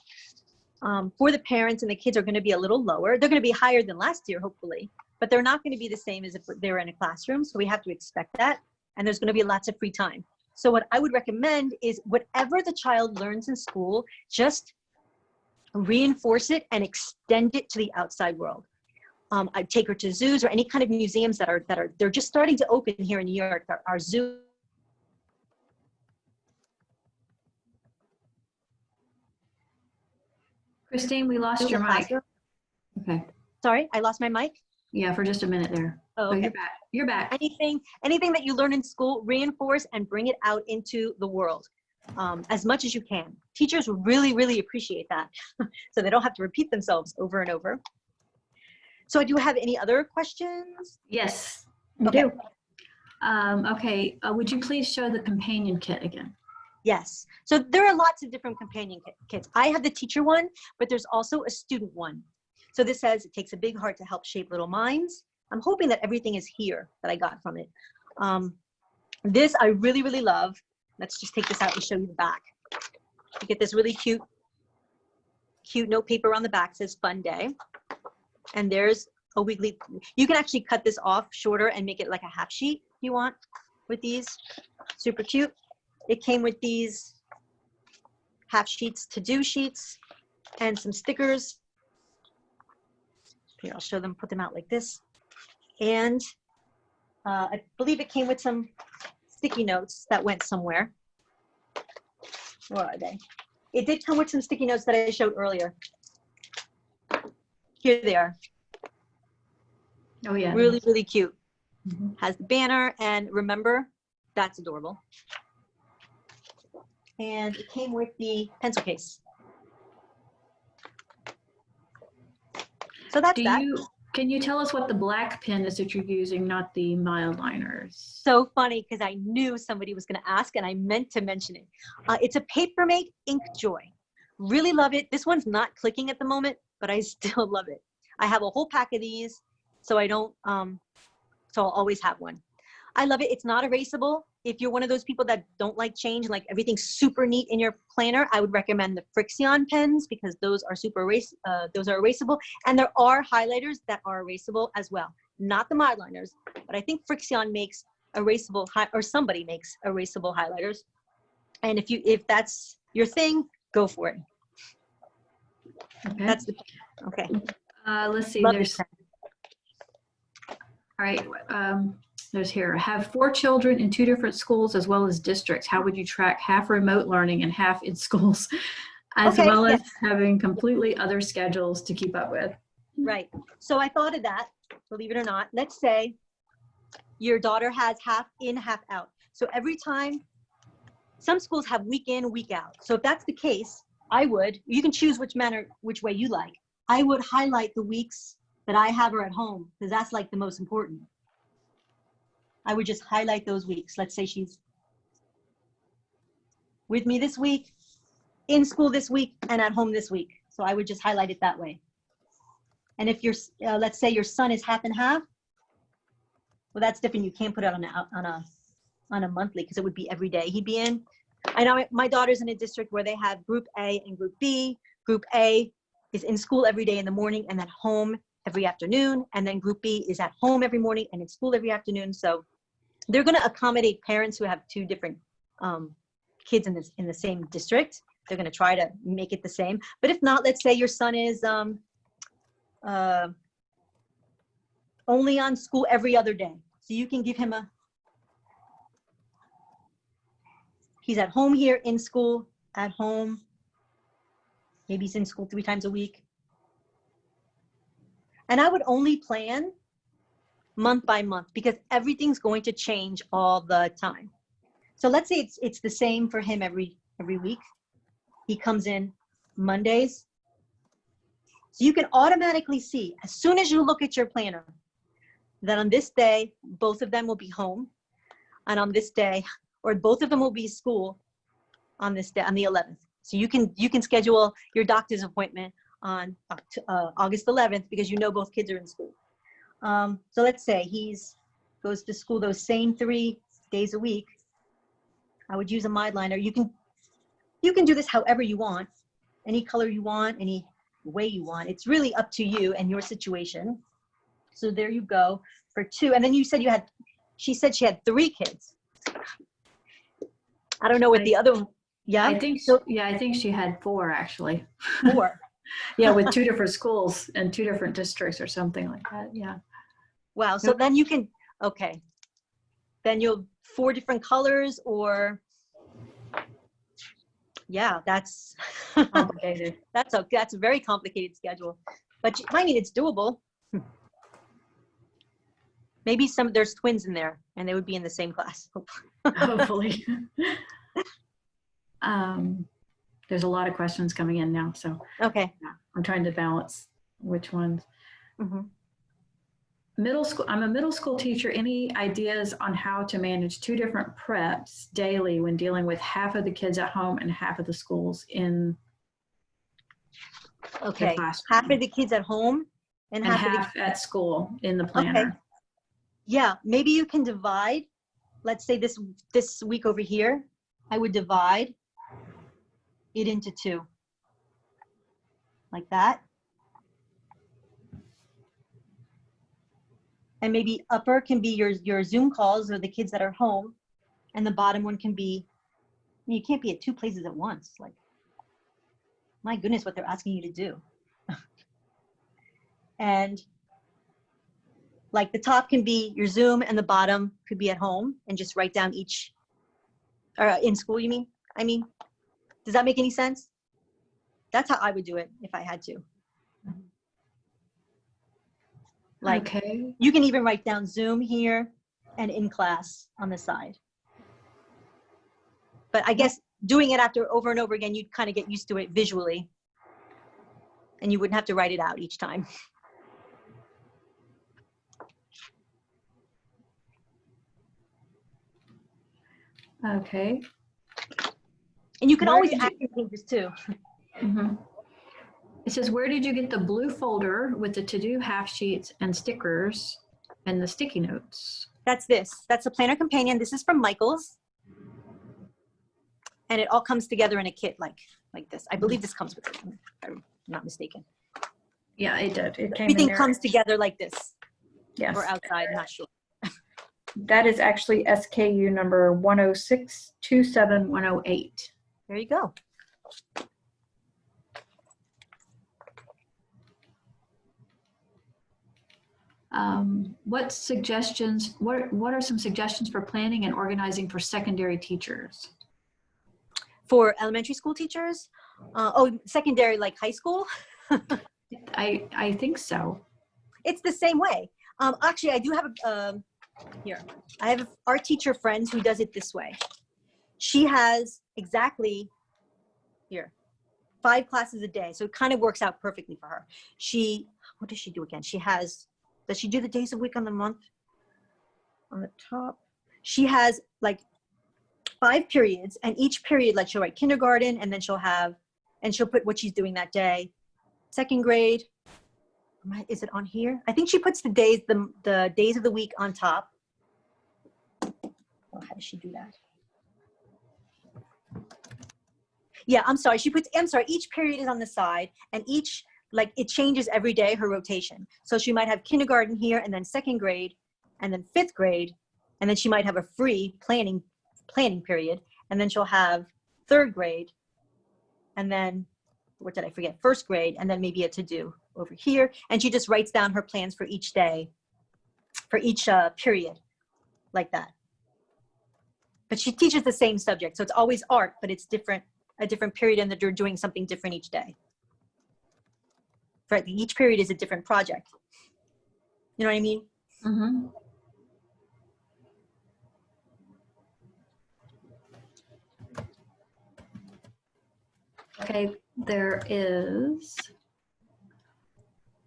for the parents and the kids are going to be a little lower. They're going to be higher than last year, hopefully, but they're not going to be the same as if they were in a classroom. So we have to expect that. And there's going to be lots of free time. So what I would recommend is whatever the child learns in school, just reinforce it and extend it to the outside world. I'd take her to zoos or any kind of museums they're just starting to open here in New York. Our zoo. Christine, we lost your mic. Okay. Sorry, I lost my mic. Yeah, for just a minute there. Oh, okay. You're back. You're back. Anything that you learn in school, reinforce and bring it out into the world as much as you can. Teachers really, really appreciate that, so they don't have to repeat themselves over and over. So do you have any other questions? Yes, we do. Okay, would you please show the companion kit again? Yes. So there are lots of different companion kits. I have the teacher one, but there's also a student one. So this says, it takes a big heart to help shape little minds. I'm hoping that everything is here that I got from it. This I really, really love. Let's just take this out and show you the back. You get this really cute note paper on the back, says fun day. And there's a weekly, you can actually cut this off shorter and make it like a half sheet if you want with these. Super cute. It came with these half sheets, to-do sheets, and some stickers. Here, I'll show them, put them out like this. And I believe it came with some sticky notes that went somewhere. Where are they? It did come with some sticky notes that I showed earlier. Here they are. Oh yeah. Really, really cute. Mm-hmm. Has the banner, and remember, that's adorable. And it came with the pencil case. So that's that. Can you tell us what the black pen is that you're using, not the Mildliners? So funny, because I knew somebody was going to ask and I meant to mention it. It's a Papermate Ink Joy. Really love it. This one's not clicking at the moment, but I still love it. I have a whole pack of these, so I don't, so I'll always have one. I love it. It's not erasable. If you're one of those people that don't like change, like everything's super neat in your planner, I would recommend the Frixion pens because those are those are erasable. And there are highlighters that are erasable as well. Not the Mildliners, but I think Frixion makes erasable, or somebody makes erasable highlighters. And if that's your thing, go for it. Okay. That's the, okay. Let's see. Love There's, this pen. all right. There's here, have 4 children in 2 different schools as well as districts. How would you track half remote learning and half in schools, as Okay, well as yes. having completely other schedules to keep up with? Right. So I thought of that, believe it or not. Let's say your daughter has half in, half out. So every time, some schools have week in, week out. So if that's the case, you can choose which way you like. I would highlight the weeks that I have her at home because that's like the most important. I would just highlight those weeks. Let's say she's with me this week, in school this week, and at home this week. So I would just highlight it that way. And if you're, let's say your son is half and half, well, that's different. You can't put it on a monthly because it would be every day he'd be in. I know my daughter's in a district where they have group A and group B. Group A is in school every day in the morning and at home every afternoon. And then group B is at home every morning and in school every afternoon. So they're going to accommodate parents who have 2 different kids in the same district. They're going to try to make it the same. But if not, let's say your son is only on school every other day. So you can give him he's at home here, in school, at home. Maybe he's in school 3 times a week. And I would only plan month by month because everything's going to change all the time. So let's say it's the same for him every week. He comes in Mondays. So you can automatically see, as soon as you look at your planner, that on this day, both of them will be home. And on this day, or both of them will be school on this day, on the 11th. So you can schedule your doctor's appointment on August 11th because you know both kids are in school. So let's say goes to school those same 3 days a week. I would use a Mildliner. You can do this however you want, any color you want, any way you want. It's really up to you and your situation. So there you go for 2. And then she said she had 3 kids. I don't know what the other one. Yeah. I think so. Yeah, I think she had 4 actually. 4. Yeah, with 2 different schools and 2 different districts or something like that. Yeah. Wow. So then you can, okay. Then you'll 4 different colors or, yeah, that's Complicated. that's a very complicated schedule, but I mean, it's doable. Maybe there's twins in there and they would be in the same class. Hopefully. There's a lot of questions coming in now, so Okay. yeah, I'm trying to balance which ones. Mm-hmm. Middle school. I'm a middle school teacher. Any ideas on how to manage 2 different preps daily when dealing with half of the kids at home and half of the schools in Okay. the classroom? Half of the kids at home and half at school in the planner. Okay. Yeah, maybe you can divide. Let's say this week over here, I would divide it into 2, like that. And maybe upper can be your Zoom calls or the kids that are home, and the bottom one can be, you can't be at 2 places at once. Like, my goodness, what they're asking you to do. And like the top can be your Zoom and the bottom could be at home, and just write down each, or in school, you mean? I mean, does that make any sense? That's how I would do it if I had to. Like, okay. You can even write down Zoom here and in class on the side. But I guess doing it over and over again, you'd kind of get used to it visually, and you wouldn't have to write it out each time. Okay. And you can Where always did you- add your pages too. Mhm. It says, where did you get the blue folder with the to-do half sheets and stickers and the sticky notes? That's this. That's the planner companion. This is from Michael's. And it all comes together in a kit like this. I believe this comes with it, if I'm not mistaken. Yeah, it did. It came in Everything there. comes together like this. Yes. Or outside, not sure. That is actually SKU number 106-27108. There you go. What are some suggestions for planning and organizing for secondary teachers? For elementary school teachers, secondary, like high school. I think so. It's the same way. Actually, I do have here. I have an art teacher friend who does it this way. She has exactly 5 classes a day, so it kind of works out perfectly for her. What does she do again? Does she do the days of the week on the month? On the top, she has like 5 periods, and each period, like she'll write kindergarten, and then she'll put what she's doing that day. Second grade, is it on here? I think she puts the days of the week on top. Oh, how does she do that? Yeah, I'm sorry. Each period is on the side, and it changes every day, her rotation. So she might have kindergarten here, and then second grade, and then 5th grade, and then she might have a free planning period, and then she'll have 3rd grade, and then, what did I forget? 1st grade, and then maybe a to-do over here. And she just writes down her plans for each day, for each period, like that. But she teaches the same subject, so it's always art, but it's a different period, and they're doing something different each day. Right, each period is a different project. You know what I mean? Mm-hmm. Okay, there is.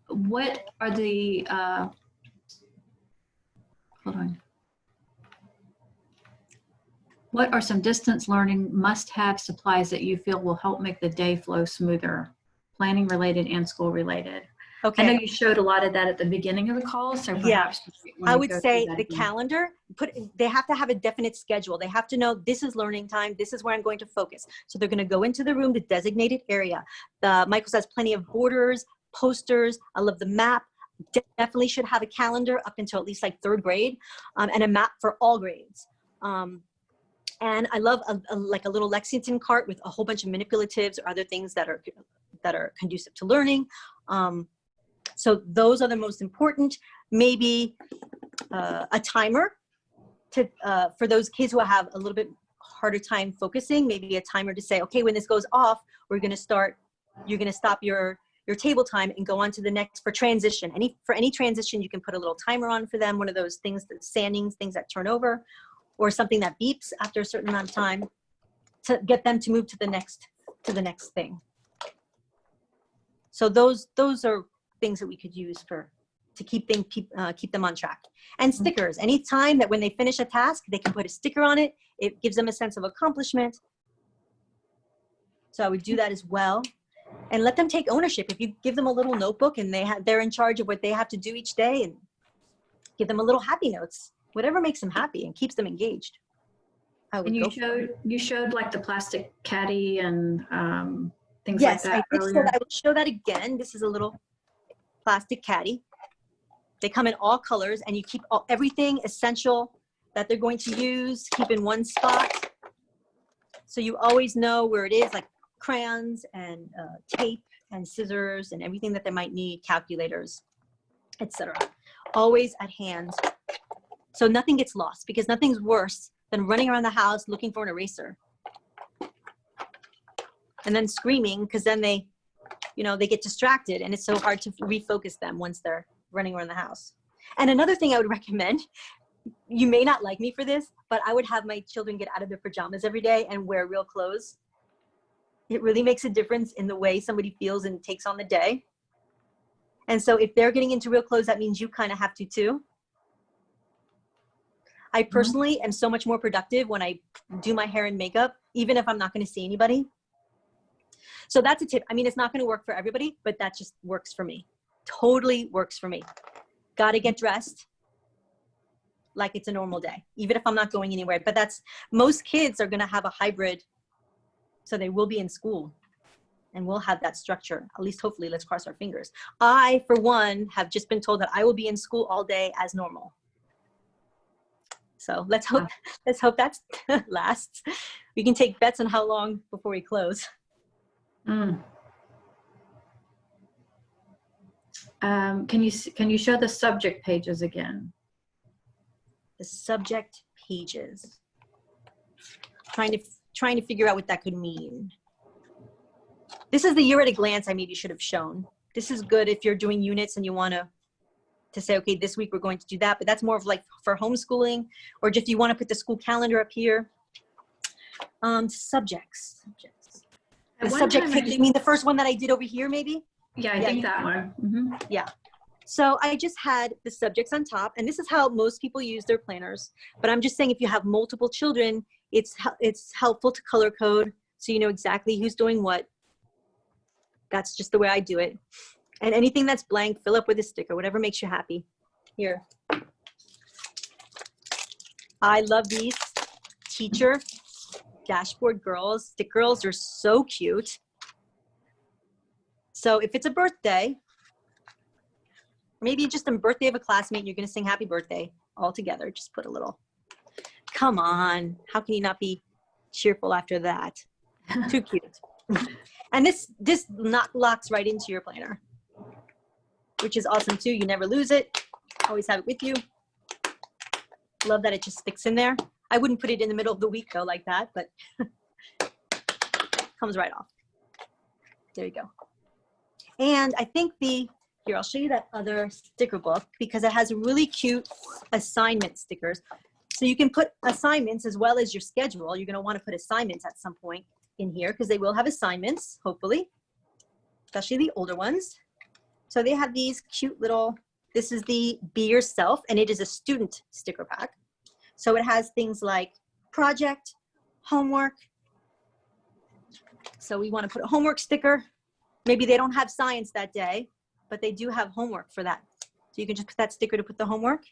What are the, hold on. What are some distance learning must-have supplies that you feel will help make the day flow smoother, planning related and school related? Okay. I know you showed a lot of that at the beginning of the call, so perhaps I would say the calendar, they have to have a definite schedule. They have to know this is learning time, this is where I'm going to focus. So they're going to go into the room, the designated area. Michael's has plenty of borders, posters. I love the map. Definitely should have a calendar up until at least like 3rd grade, and a map for all grades. And I love like a little Lexington cart with a whole bunch of manipulatives or other things that are conducive to learning. So those are the most important. Maybe a timer for those kids who have a little bit harder time focusing. Maybe a timer to say, okay, when this goes off, you're going to stop your table time and go on to the next for transition. For any transition, you can put a little timer on for them. One of those things, the sandings, things that turn over, or something that beeps after a certain amount of time to get them to move to the next thing. So those are things that we could use to keep them on track. And stickers, anytime that when they finish a task, they can put a sticker on it. It gives them a sense of accomplishment. So I would do that as well. And let them take ownership. If you give them a little notebook and they're in charge of what they have to do each day, and give them a little happy notes, whatever makes them happy and keeps them engaged. And you showed like the plastic caddy and things like that. Yes, I did show that. I will show that again. This is a little plastic caddy. They come in all colors, and you keep everything essential that they're going to use, keep in one spot. So you always know where it is, like crayons and tape and scissors and everything that they might need, calculators, etc. Always at hand. So nothing gets lost, because nothing's worse than running around the house looking for an eraser. And then screaming, because then they get distracted, and it's so hard to refocus them once they're running around the house. And another thing I would recommend, you may not like me for this, but I would have my children get out of their pajamas every day and wear real clothes. It really makes a difference in the way somebody feels and takes on the day. And so if they're getting into real clothes, that means you kind of have to too. I personally am so much more productive when I do my hair and makeup, even if I'm not going to see anybody. So that's a tip. I mean, it's not going to work for everybody, but that just works for me. Totally works for me. Got to get dressed like it's a normal day, even if I'm not going anywhere. But most kids are going to have a hybrid. So they will be in school and we'll have that structure. At least hopefully, let's cross our fingers. I, for one, have just been told that I will be in school all day as normal. So let's hope that lasts. We can take bets on how long before we close. Can you show the subject pages again? The subject pages. Trying to figure out what that could mean. This is the year at a glance I maybe should have shown. This is good if you're doing units and you want to say, okay, this week we're going to do that, but that's more of like for homeschooling, or just you want to put the school calendar up here. Subjects. The subject page, you mean the first one that I did over here maybe? Yeah, I think that one. Mm-hmm. Yeah. So I just had the subjects on top, and this is how most people use their planners. But I'm just saying, if you have multiple children, it's helpful to color code so you know exactly who's doing what. That's just the way I do it. And anything that's blank, fill up with a sticker, whatever makes you happy. Here. I love these teacher dashboard girls. Stick girls are so cute. So if it's a birthday, maybe just a birthday of a classmate, you're going to sing happy birthday all together. Just put a little, come on. How can you not be cheerful after that? Too cute. And this locks right into your planner, which is awesome too. You never lose it. Always have it with you. Love that it just sticks in there. I wouldn't put it in the middle of the week though like that, but comes right off. There you go. And I think here, I'll show you that other sticker book because it has really cute assignment stickers. So you can put assignments as well as your schedule. You're going to want to put assignments at some point in here because they will have assignments, hopefully, especially the older ones. So they have these cute little, this is the Be Yourself, and it is a student sticker pack. So it has things like project, homework. So we want to put a homework sticker. Maybe they don't have science that day, but they do have homework for that. So you can just put that sticker to put the homework.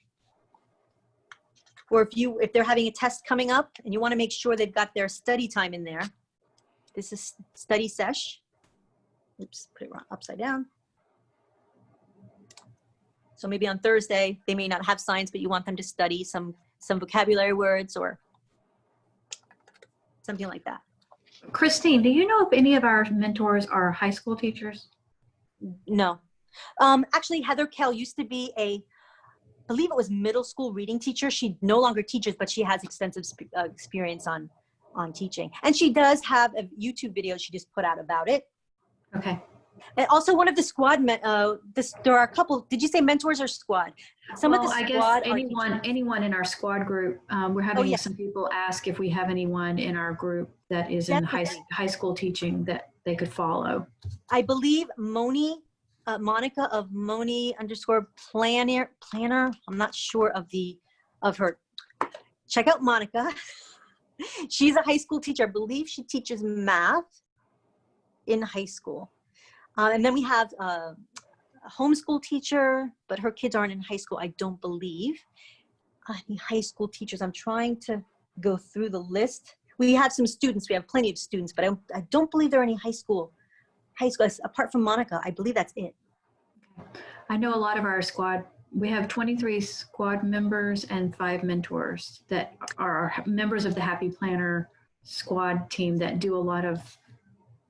Or if they're having a test coming up and you want to make sure they've got their study time in there. This is study sesh. Oops, put it upside down. So maybe on Thursday, they may not have science, but you want them to study some vocabulary words or something like that. Christine, do you know if any of our mentors are high school teachers? No. Actually, Heather Kell used to be I believe it was middle school reading teacher. She no longer teaches, but she has extensive experience on teaching. And she does have a YouTube video she just put out about it. Okay. And also one of the squad, there are a couple, did you say mentors or squad? Some of the squad, I guess anyone in our squad group. We're having some people ask if we have anyone in our group that is in high school teaching that they could follow. I believe Monica of Moni _planner. I'm not sure of her. Check out Monica. She's a high school teacher. I believe she teaches math in high school. And then we have a homeschool teacher, but her kids aren't in high school, I don't believe. Any high school teachers? I'm trying to go through the list. We have some students. We have plenty of students, but I don't believe there are any high school. Apart from Monica, I believe that's it. I know a lot of our squad, we have 23 squad members and 5 mentors that are members of the Happy Planner squad team that do a lot of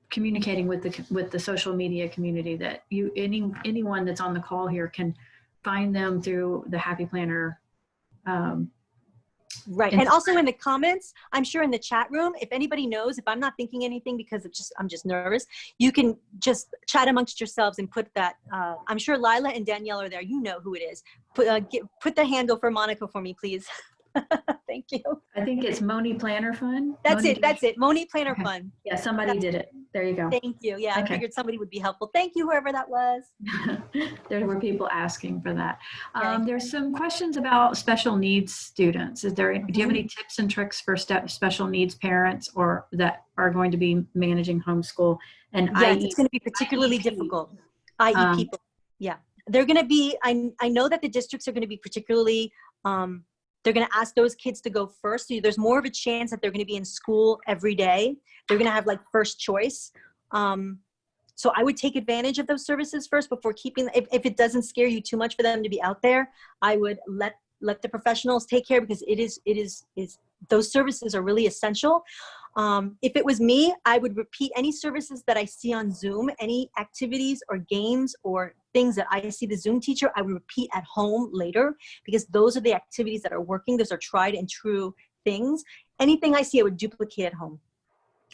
communicating with the social media community. That anyone that's on the call here can find them through the Happy Planner. Right. And also in the comments, I'm sure in the chat room, if anybody knows, if I'm not thinking anything because I'm just nervous, you can just chat amongst yourselves and put that. I'm sure Lila and Danielle are there. You know who it is. Put the handle for Monica for me, please. Thank you. I think it's Moni Planner Fun. That's Moni- it. That's it. Moni Planner Okay. Fun. Yeah, somebody did it. There you go. Thank you. Yeah, I Okay. figured somebody would be helpful. Thank you, whoever that was. There were people asking for that. Okay. There's some questions about special needs students. Do you have any tips and tricks for special needs parents or that are going to be managing homeschool? And Yes, it's going to be particularly IEP. difficult. I.e. people. Yeah. They're going to be, I know that the districts are going to be particularly, they're going to ask those kids to go first. So there's more of a chance that they're going to be in school every day. They're going to have like first choice. So I would take advantage of those services first before keeping, if it doesn't scare you too much for them to be out there, I would let the professionals take care because those services are really essential. If it was me, I would repeat any services that I see on Zoom, any activities or games or things that I see the Zoom teacher, I would repeat at home later because those are the activities that are working. Those are tried and true things. Anything I see, I would duplicate at home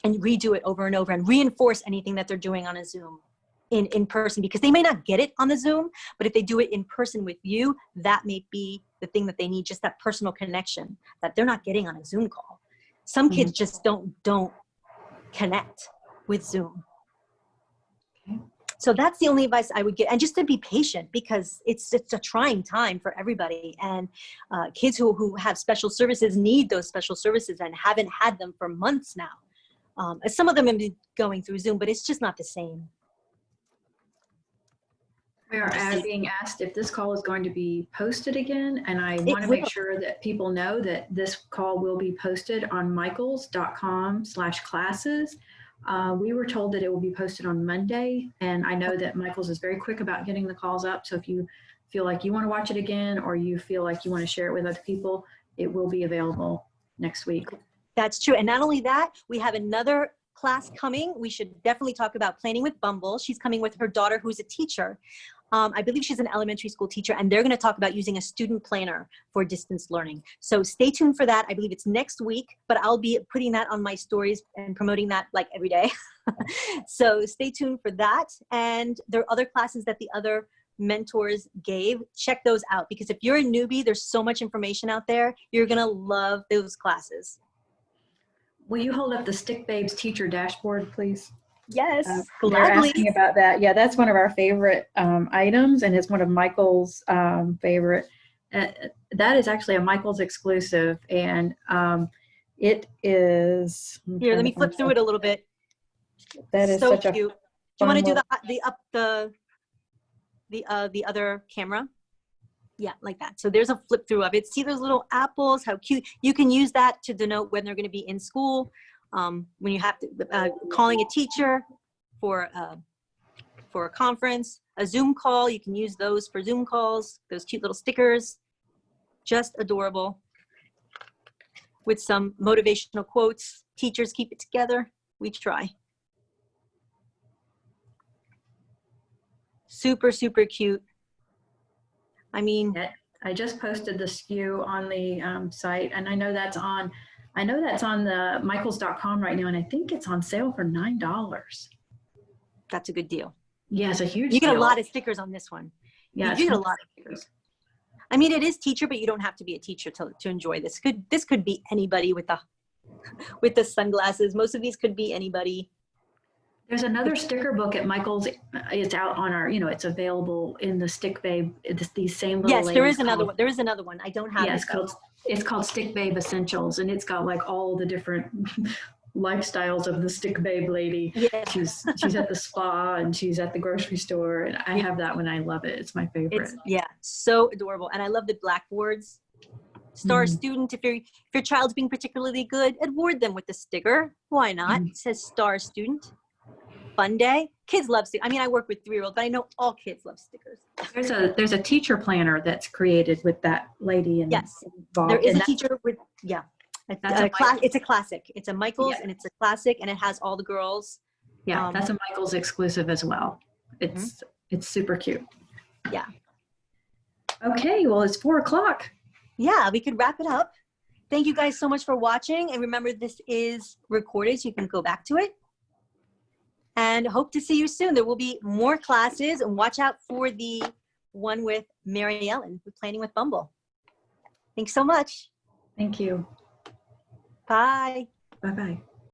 and redo it over and over and reinforce anything that they're doing on a Zoom in person because they may not get it on the Zoom, but if they do it in person with you, that may be the thing that they need, just that personal connection that they're not getting on a Zoom call. Some kids just don't connect with Zoom. Okay. So that's the only advice I would give. And just to be patient because it's a trying time for everybody. And kids who have special services need those special services and haven't had them for months now. Some of them have been going through Zoom, but it's just not the same. We are being asked if this call is going to be posted again, and I want to make sure that people know that this call will be posted on michaels.com/classes. We were told that it will be posted on Monday, and I know that Michaels is very quick about getting the calls up, so if you feel like you want to watch it again or you feel like you want to share it with other people, it will be available next week. That's true. And not only that, we have another class coming. We should definitely talk about planning with Bumble. She's coming with her daughter who's a teacher. I believe she's an elementary school teacher, and they're going to talk about using a student planner for distance learning. So stay tuned for that. I believe it's next week, but I'll be putting that on my stories and promoting that like every day. So stay tuned for that. And there are other classes that the other mentors gave. Check those out because if you're a newbie, there's so much information out there. You're going to love those classes. Will you hold up the Stick Babes teacher dashboard, please? Yes, they're gladly. asking about that. Yeah, that's one of our favorite items, and it's one of Michael's favorite. That is actually a Michael's exclusive, and it is. Here, let me flip through it a little bit. That is so such a cute. Do you want to do the other camera? Yeah, like that. So there's a flip through of it. See those little apples? How cute! You can use that to denote when they're going to be in school. When you have to calling a teacher for a conference, a Zoom call, you can use those for Zoom calls, those cute little stickers, just adorable with some motivational quotes. Teachers keep it together. We try. Super, super cute. I mean, I just posted the SKU on the site, and I know that's on the michaels.com right now, and I think it's on sale for $9. that's a good deal. Yeah, it's a huge You get deal. a lot of stickers on this one. Yeah, you get a lot of stickers. I mean, it is teacher, but you don't have to be a teacher to enjoy this. This could be anybody with the sunglasses. Most of these could be anybody. There's another sticker book at Michael's. It's out on our, it's available in the Stick Babe. It's these same little. Yes, there is another one. There is another one. I don't have it. It's called Stick Babe Essentials, and it's got like all the different lifestyles of the Stick Babe lady. Yes. She's at the spa and she's at the grocery store, and I have that one. I love it. It's my favorite. So adorable, and I love the blackboards. Star student. If your child's being particularly good, award them with the sticker. Why not? It says Star Student. Fun day. Kids love stickers. I mean, I work with 3-year-olds, but I know all kids love stickers. There's a teacher planner that's created with that lady. Yes, involved. there is a teacher with it's a classic. It's a Michaels and it's a classic, and it has all the girls. Yeah, that's a Michaels exclusive as well. It's super cute. Yeah. Okay, well, it's 4:00. Yeah, we could wrap it up. Thank you guys so much for watching, and remember this is recorded, so you can go back to it. And hope to see you soon. There will be more classes, and watch out for the one with Mary Ellen, with Planning with Bumble. Thanks so much. Thank you. Bye. Bye-bye.